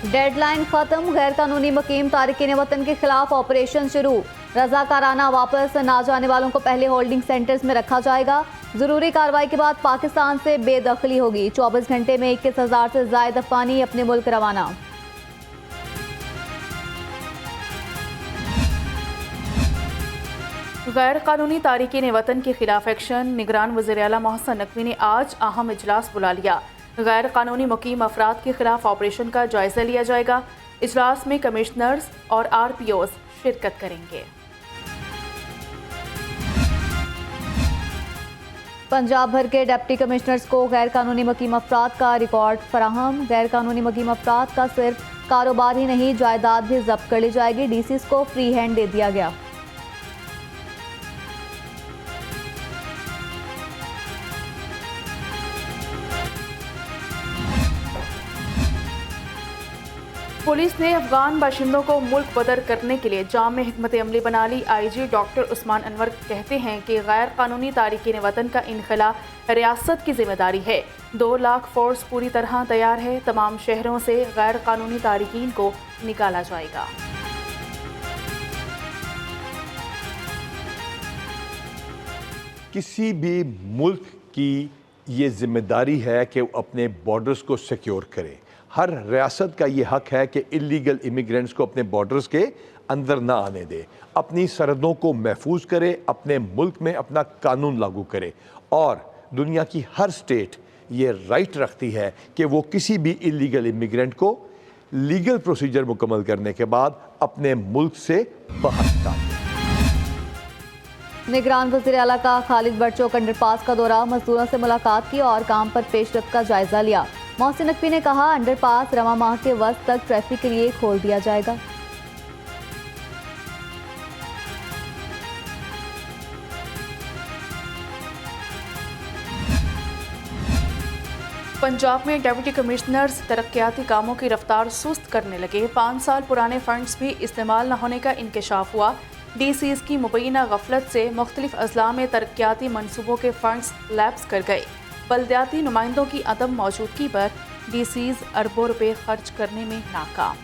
Deadline खत्म, गैर कानूनी मुकीम तारिकीन वतन के खिलाफ ऑपरेशन शुरू। रजाकाराना वापस न जाने वालों को पहले होल्डिंग सेंटर्स में रखा जाएगा। जरूरी कार्रवाई के बाद पाकिस्तान से बेदखली होगी। 24 घंटे में 21,000 से ज्यादा अफगानी अपने मुल्क रवाना। गैर कानूनी तारिकीन वतन के खिलाफ एक्शन। निगरान वज़ीर आला मोहसिन नकवी ने आज अहम इजलास बुला लिया। गैर कानूनी मुकीम अफराद के खिलाफ ऑपरेशन का जायजा लिया जाएगा। इजलास में कमिश्नर्स और RPOs शिरकत करेंगे। पंजाब भर के डिप्टी कमिश्नर्स को गैर कानूनी मुकीम अफराद का रिकॉर्ड फराहम। गैर कानूनी मुकीम अफराद का सिर्फ कारोबार ही नहीं, जायदाद भी जब्त कर ली जाएगी। DCs को फ्री हैंड दे दिया गया। पुलिस ने अफगान बाशिंदों को मुल्क बदर करने के लिए जाम हिकमत अमली बना ली। IG डॉक्टर उस्मान अनवर कहते हैं कि गैर कानूनी तारिकीन वतन का इनखला रियासत की जिम्मेदारी है। 2 लाख फोर्स पूरी तरह तैयार है। तमाम शहरों से गैर कानूनी तारिकीन को निकाला जाएगा। किसी भी मुल्क की ये जिम्मेदारी है कि वो अपने बॉर्डर्स को सिक्योर करे। हर रियासत का ये हक है कि इलीगल इमिग्रेंट्स को अपने बॉर्डर्स के अंदर ना आने दे, अपनी सरहदों को महफूज करे, अपने मुल्क में अपना कानून लागू करे। और दुनिया की हर स्टेट ये राइट रखती है कि वो किसी भी इलीगल इमिग्रेंट को लीगल प्रोसीजर मुकम्मल करने के बाद अपने मुल्क से बाहर निकाले। निगरान वज़ीर आला का खालिद बड़चौक अंडरपास का दौरा, मजदूरों से मुलाकात की और काम पर पेशरफ्त का जायजा लिया। मोहसिन नकवी ने कहा, अंडरपास रवा माह के वक्त तक ट्रैफिक के लिए खोल दिया जाएगा। पंजाब में डिप्टी कमिश्नर्स तरक्याती कामों की रफ्तार सुस्त करने लगे। 5 साल पुराने फंड्स भी इस्तेमाल न होने का इंकशाफ हुआ। DCs की मुबैना गफलत से मुख्तलिफ अजला में तरक्याती मनसूबों के फंड्स लैप्स कर गए। बल्दियाती नुमाइंदों की अदम मौजूदगी पर DCs अरबों रुपए खर्च करने में नाकाम।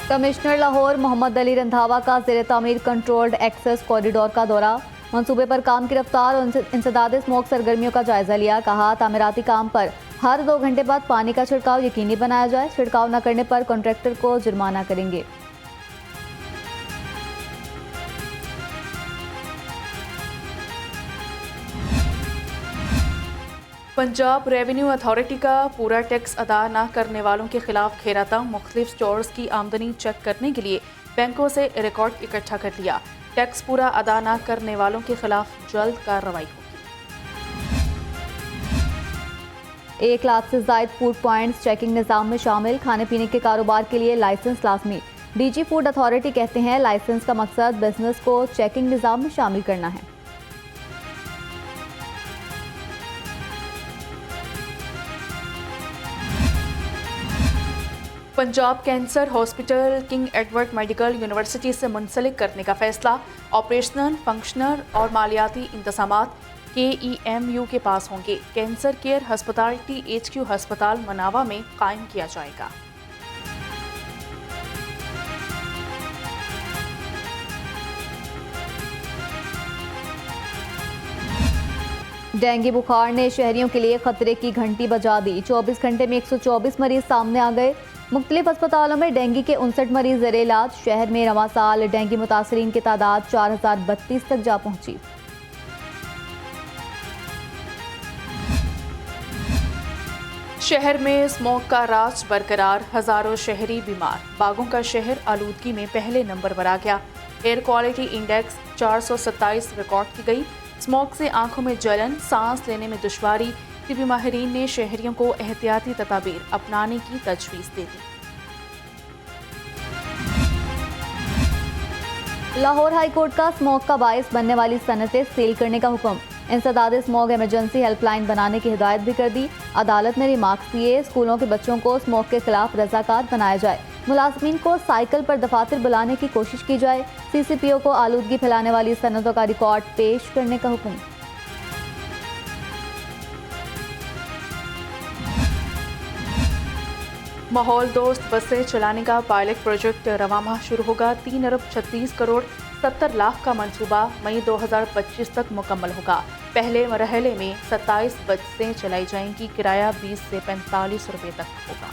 कमिश्नर लाहौर मोहम्मद अली रंधावा का ज़ेर तामीर कंट्रोल्ड एक्सेस कॉरिडोर का दौरा, मंसूबे पर काम की रफ्तार और इंसदाद स्मोक सरगर्मियों का जायजा लिया। कहा, तामीराती काम पर हर 2 घंटे बाद पानी का छिड़काव यकीनी बनाया जाए। छिड़काव न करने पर कॉन्ट्रैक्टर को जुर्माना करेंगे। पंजाब रेवेन्यू अथॉरिटी का पूरा टैक्स अदा न करने वालों के खिलाफ खेराता मुख्तलिफ स्टोर्स की आमदनी चेक करने के लिए बैंकों से रिकॉर्ड इकट्ठा कर लिया। टैक्स पूरा अदा न करने वालों के खिलाफ जल्द कार्रवाई होगी। 1 लाख से ज्यादा फूड पॉइंट्स चेकिंग निज़ाम में शामिल। खाने पीने के कारोबार के लिए लाइसेंस लाजमी। DG फूड अथॉरिटी कहते हैं, लाइसेंस का मकसद बिजनेस को चेकिंग निज़ाम में शामिल करना है। Punjab cancer hospital king Edward medical university से मुंसलिक करने का फैसला। ऑपरेशनल, फंक्शनल और मालियाती इंतजामात KEMU के पास होंगे। कैंसर केयर हस्पताल THQ हस्पताल मनावा में कायम किया जाएगा। डेंगू बुखार ने शहरियों के लिए खतरे की घंटी बजा दी। 24 घंटे में 124 मरीज सामने आ गए। मुख्तलिफ अस्पतालों में डेंगू के 59 मरीज ज़ेरे इलाज। शहर में रवां साल डेंगू मुतासरीन की तादाद 4032 तक जा पहुंची। शहर में स्मोक का राज बरकरार, हजारों शहरी बीमार। बागों का शहर आलूदगी में पहले नंबर पर आ गया। एयर क्वालिटी इंडेक्स 427 रिकॉर्ड की गई। स्मोक से आंखों में जलन, सांस लेने में दुश्वारी। तिबी माहिरीन ने शहरियों को एहतियाती तदाबीर अपनाने की तजवीज़ दे दी। लाहौर हाई कोर्ट का स्मोक का बायस बनने वाली सनतें सील करने का हुक्म। इंसदाद स्मोक इमरजेंसी हेल्पलाइन बनाने की हिदायत भी कर दी। अदालत ने रिमार्क्स दिए, स्कूलों के बच्चों को स्मोक के खिलाफ रजाकार बनाया जाए। मुलाजमीन को साइकिल पर दफातर बुलाने की कोशिश की जाए। CCPO को आलूदगी फैलाने वाली सनदों का रिकॉर्ड पेश करने का हुक्म। माहौल दोस्त बसें चलाने का पायलट प्रोजेक्ट रवां माह शुरू होगा। 3 अरब 36 करोड़ 70 लाख का मंसूबा मई 2025 तक मुकम्मल होगा। पहले मरहले में 27 बसें चलाई जाएंगी। किराया 20 से 45 रुपये तक होगा।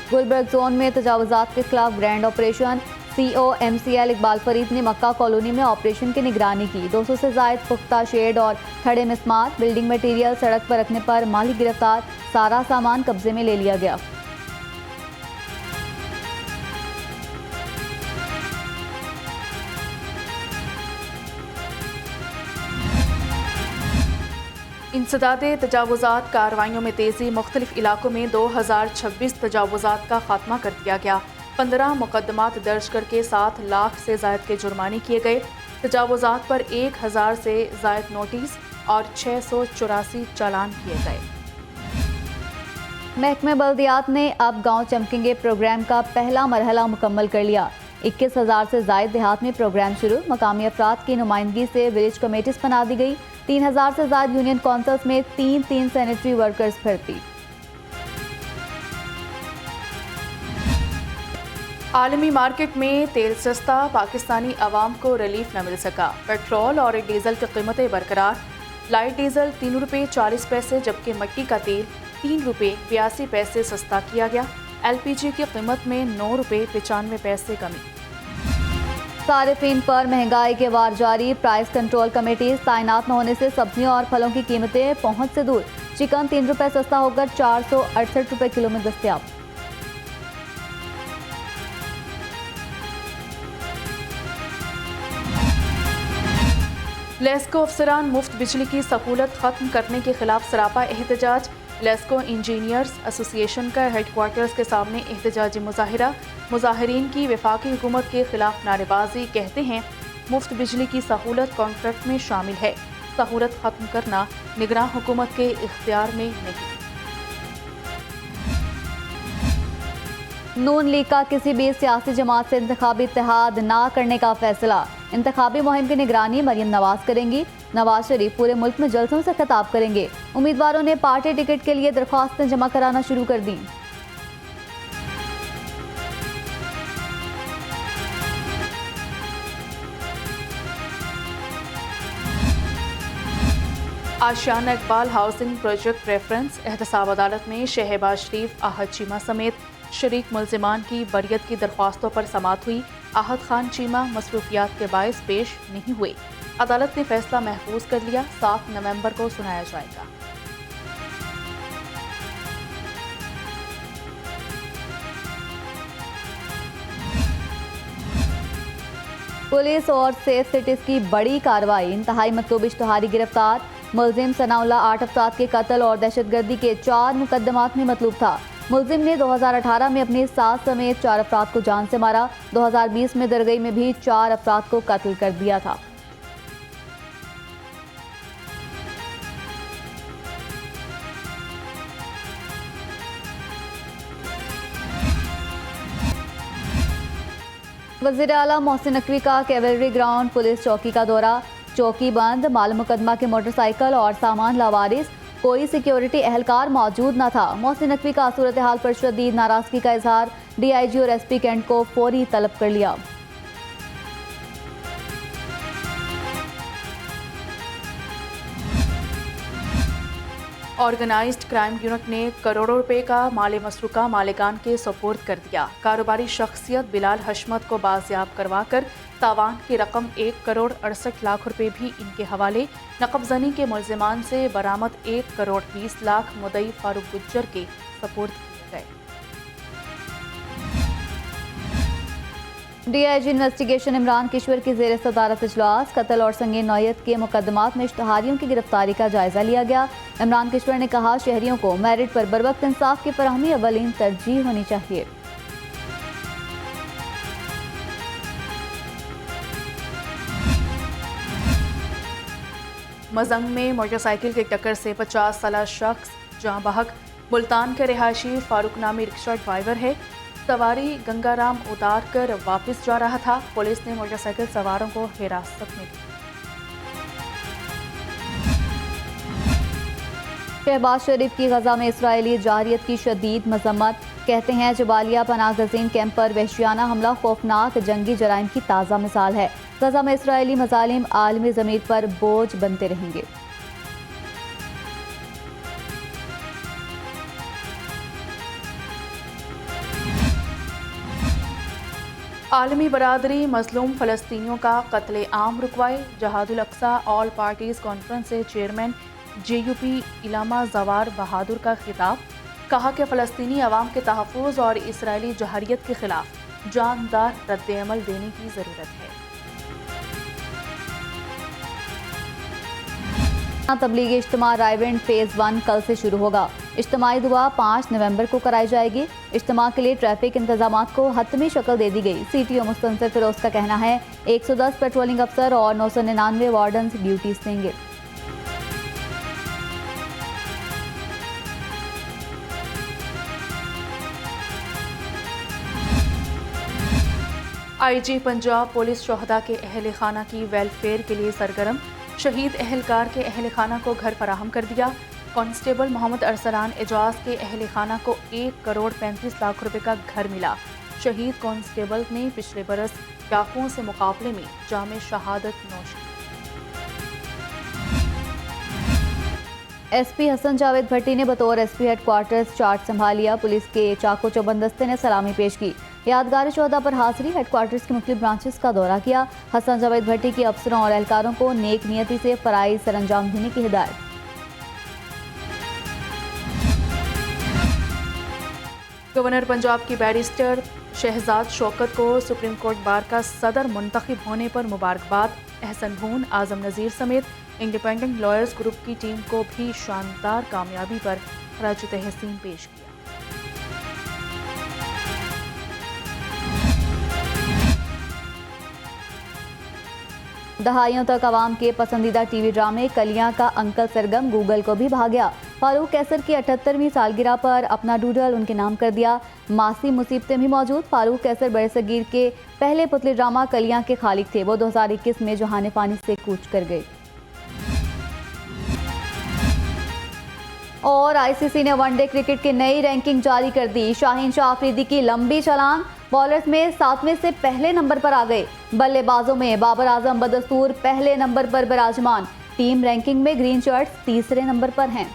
गुलबर्ग जोन में तजावुजात के खिलाफ grand operation. CO MCL Iqbal Farid ने मक्का कॉलोनी में ऑपरेशन की निगरानी की। 200 से जायद पुख्ता शेड और खड़े मिस्मार, बिल्डिंग मटीरियल सड़क पर रखने पर मालिक गिरफ्तार। सारा सामान कब्जे में ले लिया गया। इंसदादे तजावुजात कार्रवाइयों में तेज़ी। मुख्तलिफ इलाकों में 2026 तजावुजात का खात्मा कर दिया गया। 15 मुकदमात दर्ज करके 7 लाख से जायद के जुर्माने किए गए। तजावुजात पर 1000 से जायद नोटिस और 684 चालान किए गए। महकमे बल्दियात ने अब गांव चमकेंगे प्रोग्राम का पहला मरहला मुकम्मल कर लिया। 21,000 से जायद देहात में प्रोग्राम शुरू। मकामी अफराद की नुमाइंदगी से विलेज कमेटीज बना दी गई। 3000 से जायद यूनियन कौंसल्स में 3 सैनिटरी वर्कर्स भर्ती। आलमी मार्केट में तेल सस्ता, पाकिस्तानी अवाम को रिलीफ न मिल सका। पेट्रोल और डीजल की कीमतें बरकरार। लाइट डीजल 3 रुपये 40 पैसे जबकि मिट्टी का तेल 3 रुपये 82 पैसे सस्ता किया गया। LPG की कीमत में 9 रुपये 95 पैसे कमी। सारिफीन पर महंगाई के वार जारी। प्राइस कंट्रोल कमेटी तैनात न होने से सब्जियों और फलों की कीमतें पहुंच से दूर। चिकन 3 रुपये सस्ता होकर 468 रुपये किलो में दस्तयाब। लेस्को अफसरान मुफ्त बिजली की सहूलत खत्म करने के खिलाफ सरापा एहतजाज। लेस्को इंजीनियर्स एसोसिएशन का हेडक्वार्टर्स के सामने एहतजाजी मुजाहिरा। मुजाहिरीन की वफाकी हुकूमत के खिलाफ नारेबाजी। कहते हैं मुफ्त बिजली की सहूलत कॉन्ट्रैक्ट में शामिल है। सहूलत खत्म करना निगरान हुकूमत के इख्तियार में नहीं। नून लीग का किसी भी सियासी जमात से इंतखाबी इत्तेहाद ना करने का फैसला। इंतखाबी मुहिम की निगरानी मरियम नवाज करेंगी। नवाज शरीफ पूरे मुल्क में जलसों से खिताब करेंगे। उम्मीदवारों ने पार्टी टिकट के लिए दरख्वास्तें जमा कराना शुरू कर दी। आशियाना इकबाल हाउसिंग प्रोजेक्ट रेफरेंस एहतसाब अदालत में शहबाज शरीफ, आहद चीमा समेत शरीक मुल्जिमान की बरियत की दरख्वास्तों पर समाअत हुई। आहद खान चीमा मसरूफियात के बायस पेश नहीं हुए। अदालत ने फैसला महफूज कर लिया। 7 नवंबर को सुनाया जाएगा। पुलिस और सेफ सिटीज की बड़ी कार्रवाई। इंतहाई मतलूब इश्तहारी गिरफ्तार। मुलजिम सनाउल्लाह 8 अफराद के कत्ल और दहशतगर्दी के 4 मुकदमात में मतलूब था। मुलजिम ने 2018 में अपनी सास समेत 4 अफराद को जान से मारा। 2020 में दरगई में भी 4 अफराद को कत्ल कर दिया था। वज़ीर आला मोहसिन नकवी का कैवलरी ग्राउंड पुलिस चौकी का दौरा। चौकी बंद, माल मुकदमा के मोटरसाइकिल और सामान लावारिस। कोई सिक्योरिटी एहलकार मौजूद न था। मोहसिन नकवी का सूरत हाल पर शदीद नाराजगी का इजहार। DIG और SP कैंट को फौरी तलब कर लिया। ऑर्गेनाइज्ड क्राइम यूनिट ने करोड़ों रुपए का माल मसरूका मालिकान के सुपुर्द कर दिया। कारोबारी शख्सियत बिलाल हशमत को बाजियाब करवाकर तावान की रकम 1 करोड़ 68 लाख रुपए भी इनके हवाले। नकबजनी के मुल्जिमान से बरामद 1 करोड़ 20 लाख मुदई फारूक गुज्जर के सुपुर्द किए गए। DIG इन्वेस्टिगेशन इमरान किश्वर की ज़ेर सदारत इजलास। कत्ल और संगीन नौयत के मुकदमात में इश्तहारियों की गिरफ्तारी का जायजा लिया गया। इमरान किश्वर ने कहा, शहरियों को मेरिट पर बरवक्त इंसाफ की फराहमी अवलीन तरजीह होनी चाहिए। मजंग में मोटरसाइकिल की टक्कर से 50 साल शख्स जाँ बहक। मुल्तान के रिहायशी फारूक नामी रिक्शा ड्राइवर है। सवारी गंगाराम उतार कर वापस जा रहा था। पुलिस ने मोटरसाइकिल सवारों को हिरासत में लिया। शहबाज शरीफ की गजा में इसराइली जारियत की शदीद मजम्मत। कहते हैं जबालिया पनाह गजीन कैंप पर वहशियाना हमला खौफनाक जंगी जराइम की ताज़ा मिसाल है। गजा में इसराइली मजालिम आलमी ज़मीर पर बोझ बनते रहेंगे। आलमी बरादरी मजलूम फ़लस्तीनियों का कत्ले आम रुकवाए। जहादुल अक्सा ऑल पार्टीज़ कॉन्फ्रेंस से चेयरमैन JUP इलामा जवार बहादुर का खिताब। कहा कि फ़लस्तीनी अवाम के तहफ़्फ़ुज़ और इसराइली जहरियत के खिलाफ जानदार रद्द-ए-अमल देने की ज़रूरत है। तबलीगी इज्तिमा रायविंड फ़ेज़ 1 कल से शुरू होगा। इज्तिमाई दुआ 5 नवंबर को कराई जाएगी। इज्तिमा के लिए ट्रैफिक इंतजामात को हतमी शक्ल दे दी गई। CTO मुस्तनसिर फिरोज का कहना है 110 पेट्रोलिंग अफसर और 999 वार्डन्स ड्यूटीज देंगे। IG पंजाब पुलिस शोहदा के अहल खाना की वेलफेयर के लिए सरगर्म। शहीद अहलकार के अहल खाना को घर फराहम कर दिया। कांस्टेबल मोहम्मद अरसलान एजाज के अहल खाना को 1 करोड़ 35 लाख रुपए का घर मिला। शहीद कांस्टेबल ने पिछले बरस डाकुओं से मुकाबले में जामे शहादत नोश की। SP हसन जावेद भट्टी ने बतौर SP हेडक्वार्टर्स चार्ज संभाल लिया। पुलिस के चाको चौबंदस्ते ने सलामी पेश की। यादगार शोहदा पर हाजिरी। हेडक्वार्टर्स के मुख्तलिफ ब्रांचेस का दौरा किया। हसन जावेद भट्टी की अफसरों और एहलकारों को नेक नियति से फराइज सरअंजाम देने की हिदायत। गवर्नर पंजाब की बैरिस्टर शहजाद शौकत को सुप्रीम कोर्ट बार का सदर मुंतखब होने पर मुबारकबाद। एहसन भून, आजम नज़ीर समेत इंडिपेंडेंट लॉयर्स ग्रुप की टीम को भी शानदार कामयाबी पर खराज तहसीन पेश किया। दहाइयों तक आवाम के पसंदीदा टीवी ड्रामे कलियां का अंकल सरगम गूगल को भी भा गया। फारूक कैसर की 78वीं सालगिरह पर अपना डूडल उनके नाम कर दिया। मासी मुसीबतें भी मौजूद। फारूक कैसर बड़े सगीर के पहले पुतली ड्रामा कलियां के खालिक थे। वो 2021 में जहाने पानी से कूच कर गए। और ICC ने वनडे क्रिकेट की नई रैंकिंग जारी कर दी। शाहीन शाह अफरीदी की लंबी छलांग। बॉलर्स में 7वें से पहले नंबर पर आ गए। बल्लेबाजों में बाबर आजम बदस्तूर पहले नंबर पर विराजमान। टीम रैंकिंग में ग्रीन शर्ट्स तीसरे नंबर पर हैं।